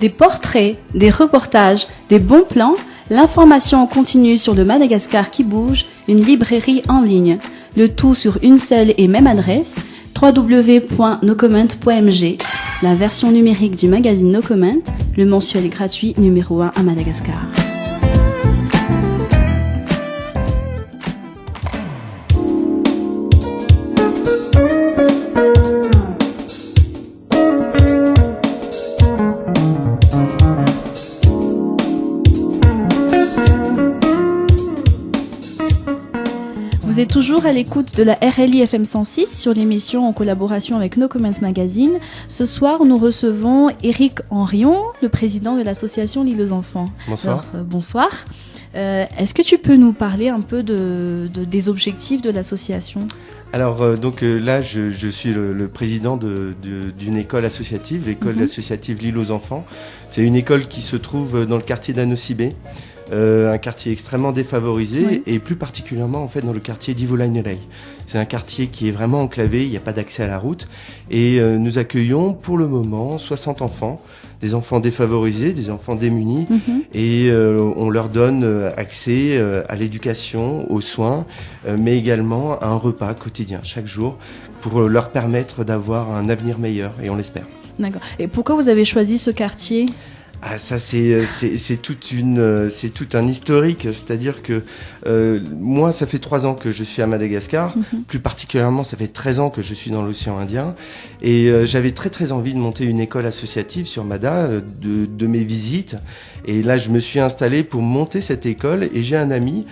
Des portraits, des reportages, des bons plans, l'information continue sur le Madagascar qui bouge, une librairie en ligne. Le tout sur une seule et même adresse, www.nocomment.mg, la version numérique du magazine No Comment, le mensuel gratuit numéro 1 à Madagascar. Vous êtes toujours à l'écoute de la RLI FM 106 sur l'émission en collaboration avec No Comment Magazine. Ce soir, nous recevons Éric Henrion, le président de l'association L'Île aux Enfants. Bonsoir. Alors, bonsoir. Est-ce que tu peux nous parler un peu des objectifs de l'association ? Alors là, je suis le président d'une école associative, l'école associative L'Île aux Enfants. C'est une école qui se trouve dans le quartier d'Anosibé. Un quartier extrêmement défavorisé et plus particulièrement en fait dans le quartier d'Ivolainelei. C'est un quartier qui est vraiment enclavé, il n'y a pas d'accès à la route et nous accueillons pour le moment 60 enfants, des enfants défavorisés, des enfants démunis et on leur donne accès à l'éducation, aux soins, mais également à un repas quotidien chaque jour pour leur permettre d'avoir un avenir meilleur et on l'espère. D'accord. Et pourquoi vous avez choisi ce quartier ? Ah, ça c'est tout un historique, c'est-à-dire que moi ça fait 3 ans que je suis à Madagascar, plus particulièrement ça fait 13 ans que je suis dans l'océan Indien et j'avais très envie de monter une école associative sur Mada de mes visites et là je me suis installé pour monter cette école et j'ai un ami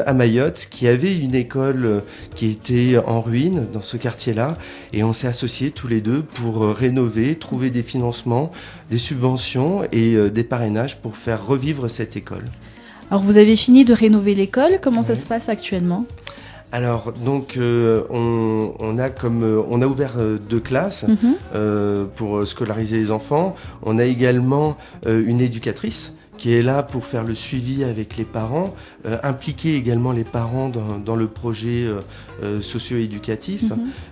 à Mayotte qui avait une école qui était en ruine dans ce quartier-là et on s'est associés tous les deux pour rénover, trouver des financements, des subventions et des parrainages pour faire revivre cette école. Alors vous avez fini de rénover l'école, comment ça se passe actuellement ? Alors donc on a ouvert 2 classes pour scolariser les enfants. On a également une éducatrice qui est là pour faire le suivi avec les parents, impliquer également les parents dans le projet socio-éducatif.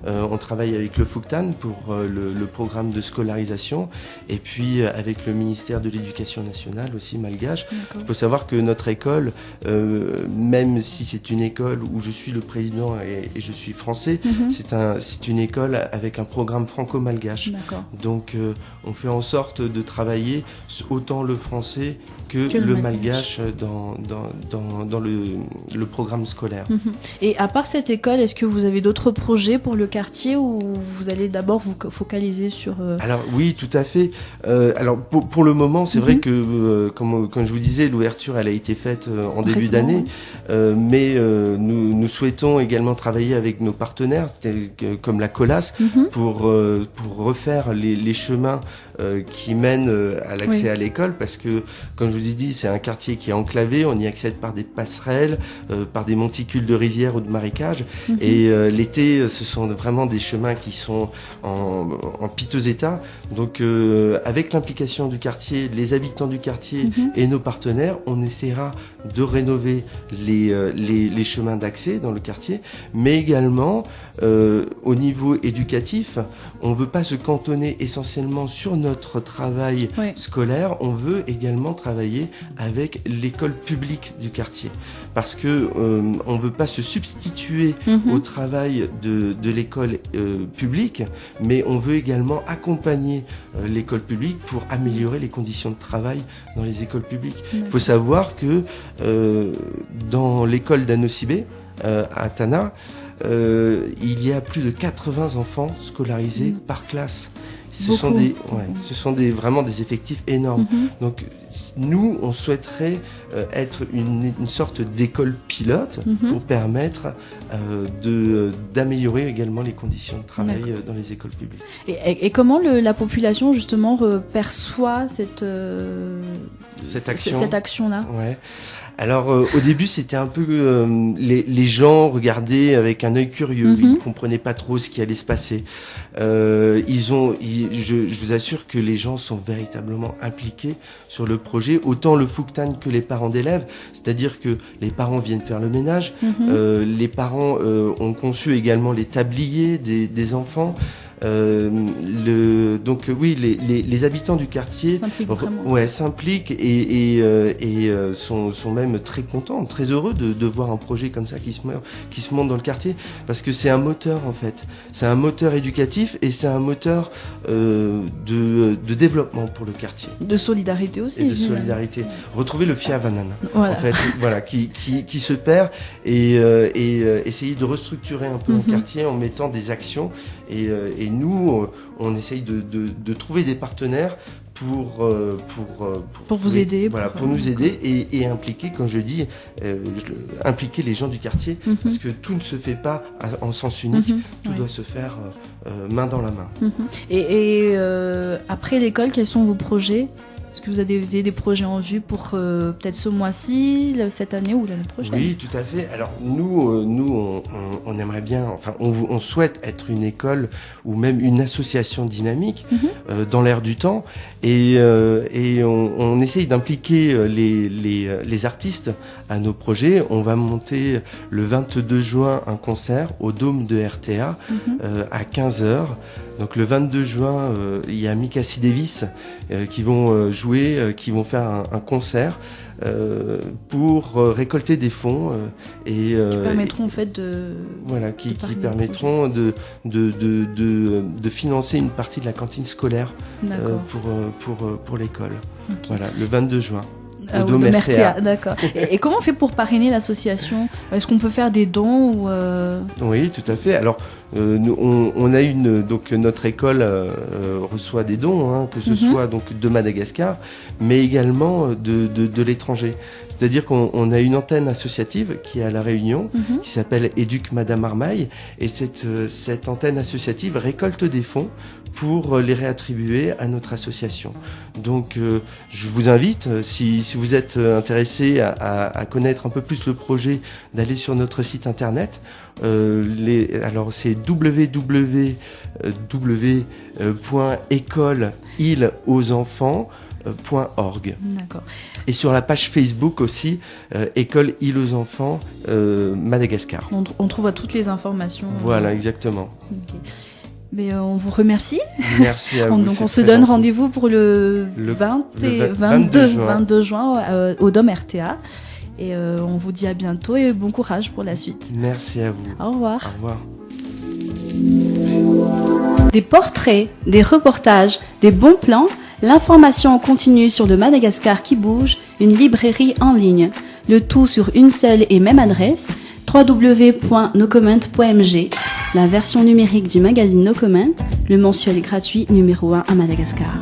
On travaille avec le FUCTAN pour le programme de scolarisation et puis avec le ministère de l'Éducation nationale aussi malgache. Il faut savoir que notre école, même si c'est une école où je suis le président et je suis français, c'est une école avec un programme franco-malgache. Donc on fait en sorte de travailler autant le français que le malgache dans le programme scolaire. Et à part cette école, est-ce que vous avez d'autres projets pour le quartier ou vous allez d'abord vous focaliser sur... Alors oui, tout à fait. Alors pour le moment, c'est vrai que, comme je vous disais, l'ouverture elle a été faite en début d'année, mais nous souhaitons également travailler avec nos partenaires, comme la COLAS, pour refaire les chemins qui mènent à l'accès à l'école, parce que, comme je vous ai dit, c'est un quartier qui est enclavé, on y accède par des passerelles, par des monticules de rizières ou de marécages, et l'été, ce sont vraiment des chemins qui sont en piteux état. Donc, avec l'implication du quartier, les habitants du quartier et nos partenaires, on essaiera de rénover les chemins d'accès dans le quartier, mais également, au niveau éducatif, on ne veut pas se cantonner essentiellement sur notre travail scolaire, on veut également travailler avec l'école publique du quartier, parce que on veut pas se substituer au travail de l'école publique, mais on veut également accompagner l'école publique pour améliorer les conditions de travail dans les écoles publiques. Il faut savoir que dans l'école d'Anosibé, à Tana, il y a plus de 80 enfants scolarisés par classe. Ce sont vraiment des effectifs énormes. Donc nous, on souhaiterait être une sorte d'école pilote pour permettre d'améliorer également les conditions de travail dans les écoles publiques. Et comment la population justement perçoit cette action-là ? Alors au début c'était un peu les gens regardaient avec un œil curieux, ils ne comprenaient pas trop ce qui allait se passer. Je vous assure que les gens sont véritablement impliqués sur le projet, autant le FUCTAN que les parents d'élèves, c'est-à-dire que les parents viennent faire le ménage, les parents ont conçu également les tabliers des enfants. Donc oui, les habitants du quartier s'impliquent et sont même très contents, très heureux de voir un projet comme ça qui se monte dans le quartier, parce que c'est un moteur en fait. C'est un moteur éducatif et c'est un moteur de développement pour le quartier. De solidarité aussi. Et de solidarité. Retrouver le Fiavanan, en fait, voilà, qui se perd et essayer de restructurer un peu un quartier en mettant des actions et nous on essaye de trouver des partenaires pour vous aider, pour nous aider et impliquer, comme je dis, impliquer les gens du quartier, parce que tout ne se fait pas en sens unique, tout doit se faire main dans la main. Et après l'école, quels sont vos projets ? Est-ce que vous avez des projets en vue pour peut-être ce mois-ci, cette année ou l'année prochaine ? Oui, tout à fait. Alors nous on aimerait bien, enfin on souhaite être une école ou même une association dynamique dans l'air du temps et on essaye d'impliquer les artistes à nos projets. On va monter le 22 juin un concert au Dôme de RTA à 15h. Donc le 22 juin, il y a Mikassi Davis qui vont jouer, qui vont faire un concert pour récolter des fonds qui permettront en fait qui permettront de financer une partie de la cantine scolaire pour l'école. Okay. Voilà, le 22 juin. Au Dôme RTA, d'accord. Et comment on fait pour parrainer l'association ? Est-ce qu'on peut faire des dons ou Oui, tout à fait. Alors, on a donc notre école reçoit des dons, que ce soit donc de Madagascar, mais également de l'étranger. C'est-à-dire qu'on a une antenne associative qui est à La Réunion, qui s'appelle Éduque Madame Armaille, et cette antenne associative récolte des fonds pour les réattribuer à notre association. Donc je vous invite, si vous êtes intéressé à connaître un peu plus le projet, d'aller sur notre site internet. Alors c'est www.école-île-aux-enfants.org. D'accord. Et sur la page Facebook aussi, École Île aux Enfants Madagascar. On trouve toutes les informations. Voilà, exactement. Okay. Mais on vous remercie. Merci à vous. Donc on se donne rendez-vous pour le 22 juin au Dôme RTA. Et on vous dit à bientôt et bon courage pour la suite. Merci à vous. Au revoir. Au revoir. Des portraits, des reportages, des bons plans, l'information continue sur le Madagascar qui bouge, une librairie en ligne. Le tout sur une seule et même adresse, www.nocomment.mg, la version numérique du magazine No Comment, le mensuel gratuit numéro 1 à Madagascar.